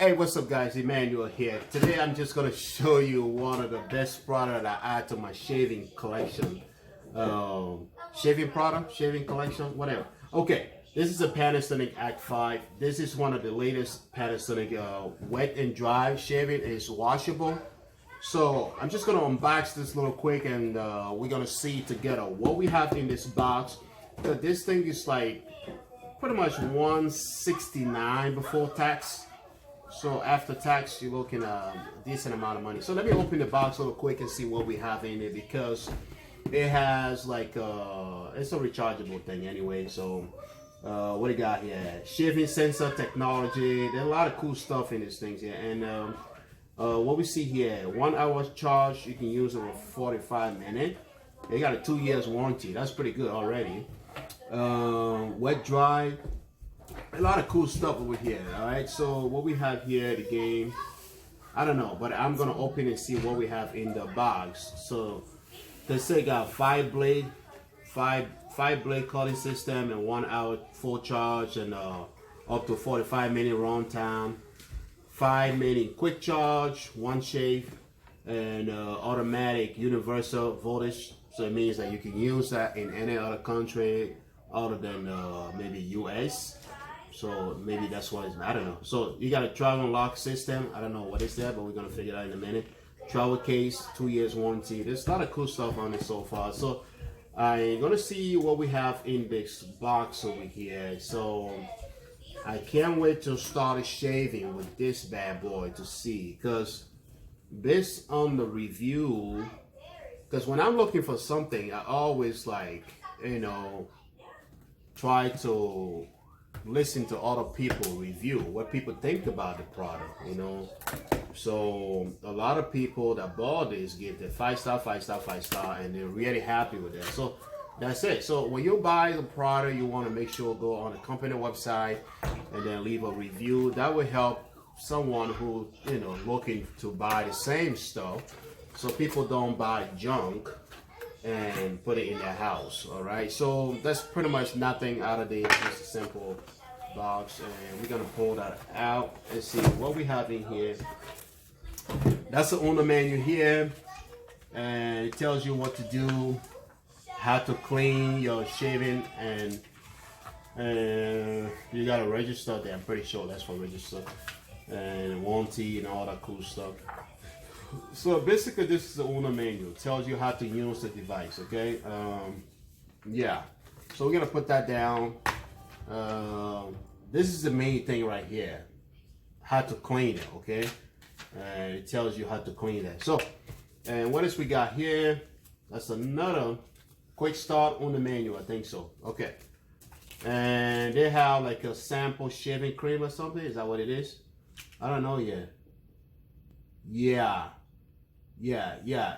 Hey, what's up guys, Emmanuel here. Today I'm just going to show you one of the best products I add to my shaving collection. Shaving collection, whatever. Okay, this is a Panasonic Act 5. This is one of the latest Panasonic wet and dry shaving. It's washable. So I'm just going to unbox this little quick and we're going to see together what we have in this box. Because this thing is like pretty much $169 before tax. So after tax, you're looking at a decent amount of money. So let me open the box real quick and see what we have in it, because it has like it's a rechargeable thing anyway. So what do you got here? Shaving sensor technology. There's a lot of cool stuff in these things here. And what we see here, 1 hour charge. You can use it for 45 minutes. They got a 2 years warranty. That's pretty good already. Wet dry. A lot of cool stuff over here. All right, so what we have here, the game, I don't know, but I'm gonna open and see what we have in the box. So they say got five blade cutting system and 1 hour full charge and up to 45-minute run time, 5-minute quick charge, one shave, and automatic universal voltage. So it means that you can use that in any other country other than maybe US. So maybe that's what it's, I don't know. So you got a travel lock system. I don't know what is that, but we're gonna figure it out in a minute. Travel case, 2 years warranty. There's a lot of cool stuff on it so far. So I'm gonna see what we have in this box over here. So I can't wait to start shaving with this bad boy to see, because based on the review, because when I'm looking for something, I always like, you know, try to listen to other people review what people think about the product, you know. So a lot of people that bought this give it 5 star, 5 star, 5 star, and they're really happy with that. So that's it. So when you buy the product, you want to make sure go on the company website and then leave a review. That will help someone who, you know, looking to buy the same stuff, so people don't buy junk and put it in their house. All right, so that's pretty much nothing out of this, just a simple box, and we're gonna pull that out and see what we have in here. That's the owner manual here, and it tells you what to do, how to clean your shaving, and you gotta register there. I'm pretty sure that's for register, and warranty and all that cool stuff. So basically this is the owner manual. It tells you how to use the device, okay? Yeah, so we're gonna put that down. This is the main thing right here, how to clean it, okay? And it tells you how to clean that. So, and what else we got here? That's another quick start on the manual, I think so. Okay, and they have like a sample shaving cream or something. Is that what it is? I don't know yet. Yeah,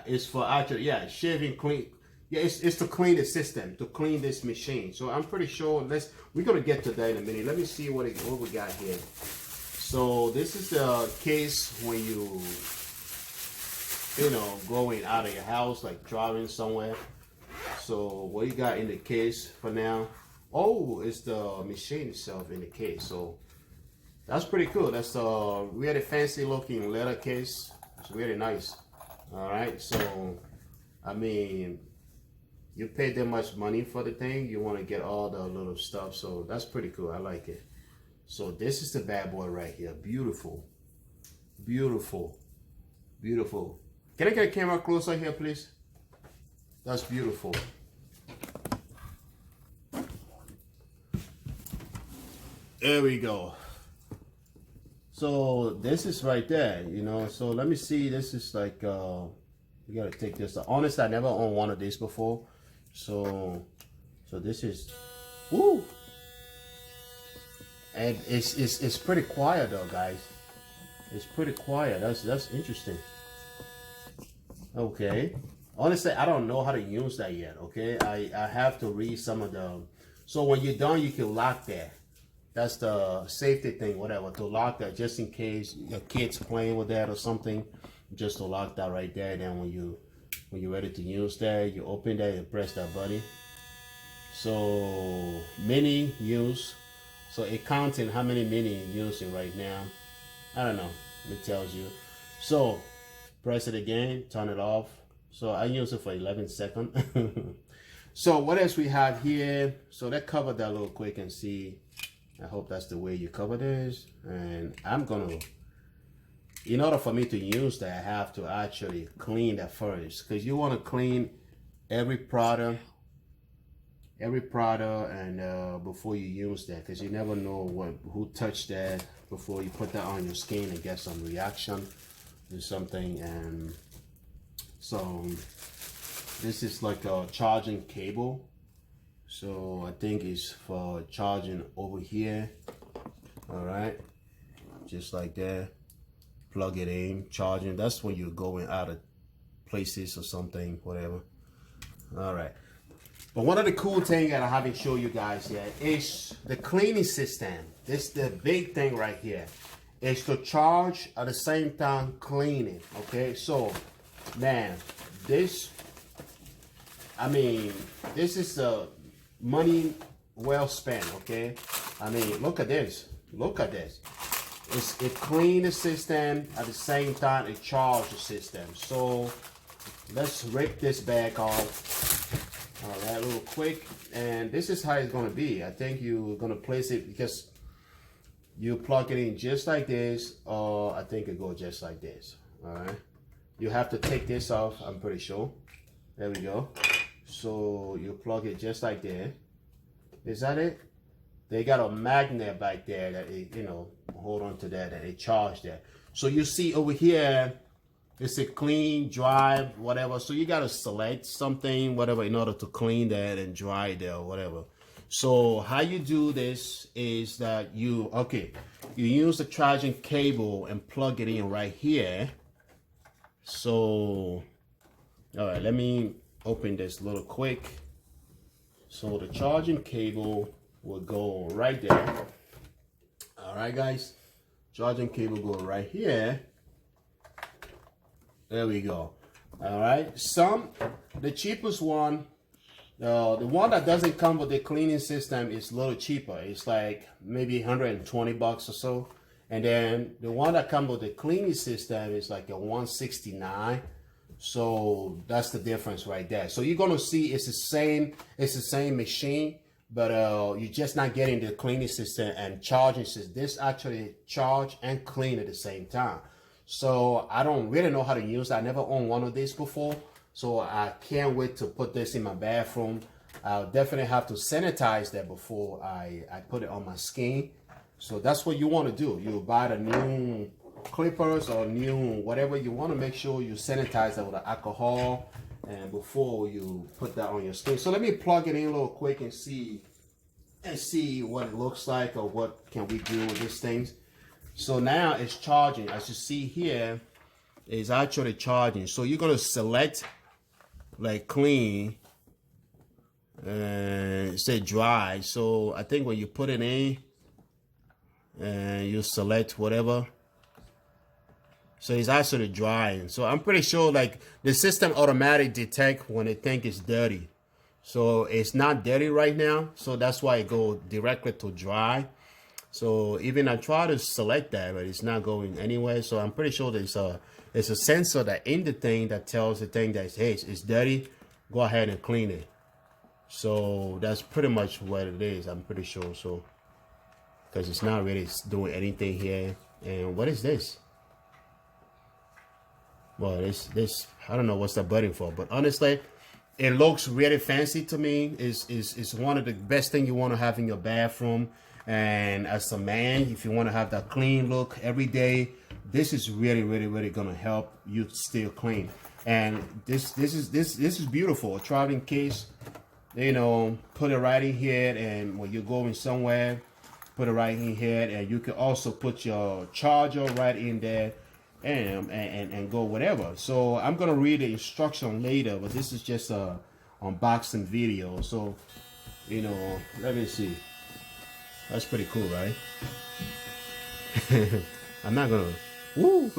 it's for actually, yeah, shaving clean. Yeah, it's to clean the system, to clean this machine. So I'm pretty sure, we're gonna get to that in a minute. Let me see what we got here. So this is the case when you know, going out of your house, like driving somewhere. So what you got in the case for now? Oh, it's the machine itself in the case. So that's pretty cool. That's a really fancy looking leather case. It's really nice. All right, so I mean, you pay that much money for the thing, you want to get all the little stuff, so that's pretty cool. I like it. So this is the bad boy right here. Beautiful, beautiful, beautiful. Can I get a camera closer here, please? That's beautiful. There we go. So this is right there, you know. So let me see. This is like you gotta take this. Honestly, I never owned one of these before. So this is, woo. And it's pretty quiet though, guys. It's pretty quiet. That's interesting. Okay. Honestly, I don't know how to use that yet. Okay, I have to read some of the. So when you're done, you can lock that. That's the safety thing, whatever, to lock that just in case your kid's playing with that or something, just to lock that right there. Then when you're ready to use that, you open that and press that button. So mini use, so it counting how many mini you're using right now. I don't know. It tells you. So press it again, turn it off. So I use it for 11 seconds. So what else we have here? So that covered that little quick and see. I hope that's the way you cover this. And I'm gonna, in order for me to use that, I have to actually clean that first, because you want to clean every product and before you use that, because you never know who touched that before you put that on your skin and get some reaction or something. And so this is like a charging cable, so I think it's for charging over here. All right, just like that. Plug it in, charging. That's when you're going out of places or something, whatever. All right. But one of the cool things that I haven't shown you guys yet is the cleaning system. This is the big thing right here. It's to charge at the same time cleaning. Okay, so man, this, I mean, this is money well spent. Okay, I mean, look at this. Look at this. It clean the system at the same time it charge the system. So let's rip this back off. All right, a little quick. And this is how it's gonna be. I think you're gonna place it, because you plug it in just like this, or I think it goes just like this. All right, you have to take this off, I'm pretty sure. There we go. So you plug it just like that. Is that it? They got a magnet back there that it, you know, hold on to that and it charge that. So you see over here, it's a clean, dry, whatever. So you gotta select something, whatever, in order to clean that and dry it or whatever. So how you do this is that you use the charging cable and plug it in right here. So, all right, let me open this little quick. So the charging cable will go right there. All right, guys, charging cable go right here. There we go. All right, the cheapest one, the one that doesn't come with the cleaning system is a little cheaper. It's like maybe 120 bucks or so. And then the one that comes with the cleaning system is like a 169. So that's the difference right there. So you're gonna see it's the same machine, but you're just not getting the cleaning system and charging system. This actually charge and clean at the same time. So I don't really know how to use it. I never owned one of these before, so I can't wait to put this in my bathroom. I'll definitely have to sanitize that before I put it on my skin. So that's what you want to do. You buy the new clippers or new whatever, you want to make sure you sanitize that with alcohol and before you put that on your skin. So let me plug it in a little quick and see what it looks like, or what can we do with these things. So now it's charging. As you see here, it's actually charging. So you're gonna select like clean and say dry. So I think when you put it in and you select whatever, so it's actually drying. So I'm pretty sure like the system automatically detect when it think it's dirty. So it's not dirty right now. So that's why it go directly to dry. So even I try to select that, but it's not going anywhere. So I'm pretty sure there's a sensor that in the thing that tells the thing that, hey, it's dirty, go ahead and clean it. So that's pretty much what it is, I'm pretty sure. So because it's not really doing anything here. And what is this? Well, this I don't know what's the button for, but honestly, it looks really fancy to me. It's one of the best things you want to have in your bathroom. And as a man, if you want to have that clean look every day, this is really gonna help you still clean. And this is beautiful. A traveling case, you know, put it right in here, and when you're going somewhere, put it right in here, and you can also put your charger right in there, and go whatever. So I'm gonna read the instruction later, but this is just a unboxing video. So, you know, let me see. That's pretty cool, right? I'm not gonna. Woo!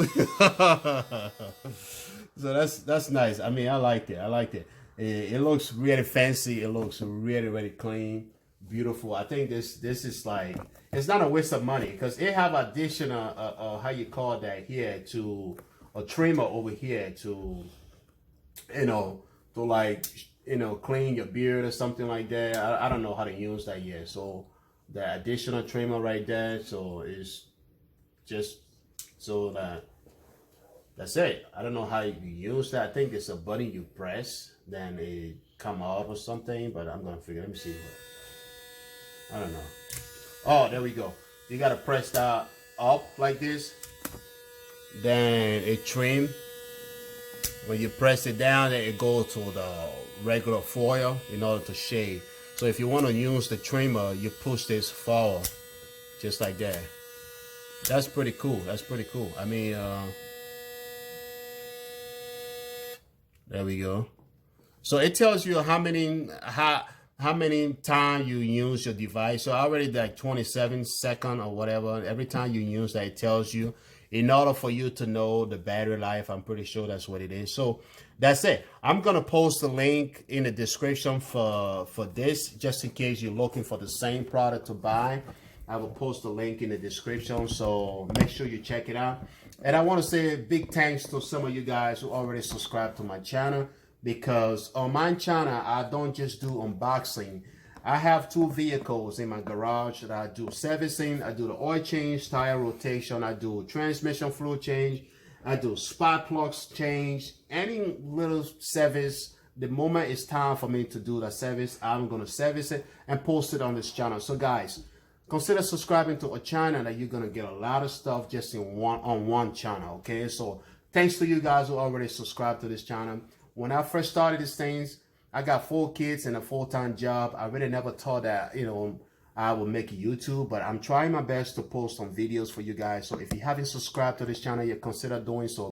So that's nice. I mean, I liked it. It looks really fancy. It looks really clean. beautiful. I think this is like, it's not a waste of money because it have additional how you call that here, to a trimmer over here to, you know, to like, you know, clean your beard or something like that. I don't know how to use that yet. So the additional trimmer right there, so it's just so that's it. I don't know how you use that. I think it's a button you press, then it come out or something, but I'm gonna figure. Let me see what, I don't know. Oh, there we go. You gotta press that up like this, then it trim. When you press it down, then it goes to the regular foil in order to shave. So if you want to use the trimmer, you push this forward, just like that. That's pretty cool. That's pretty cool. I mean, there we go. So it tells you how many times you use your device. So already like 27 seconds or whatever. Every time you use that, it tells you, in order for you to know the battery life. I'm pretty sure that's what it is. So that's it. I'm gonna post the link in the description for this, just in case you're looking for the same product to buy. I will post the link in the description, so make sure you check it out. And I want to say a big thanks to some of you guys who already subscribed to my channel, because on my channel I don't just do unboxing. I have 2 vehicles in my garage that I do servicing. I do the oil change, tire rotation, I do transmission fluid change, I do spark plugs change, any little service. The moment it's time for me to do the service, I'm gonna service it and post it on this channel. So guys, consider subscribing to a channel that you're gonna get a lot of stuff just in one channel. Okay, so thanks to you guys who already subscribed to this channel. When I first started these things, I got 4 kids and a full-time job. I really never thought that, you know, I would make YouTube, but I'm trying my best to post some videos for you guys. So if you haven't subscribed to this channel yet, consider doing so.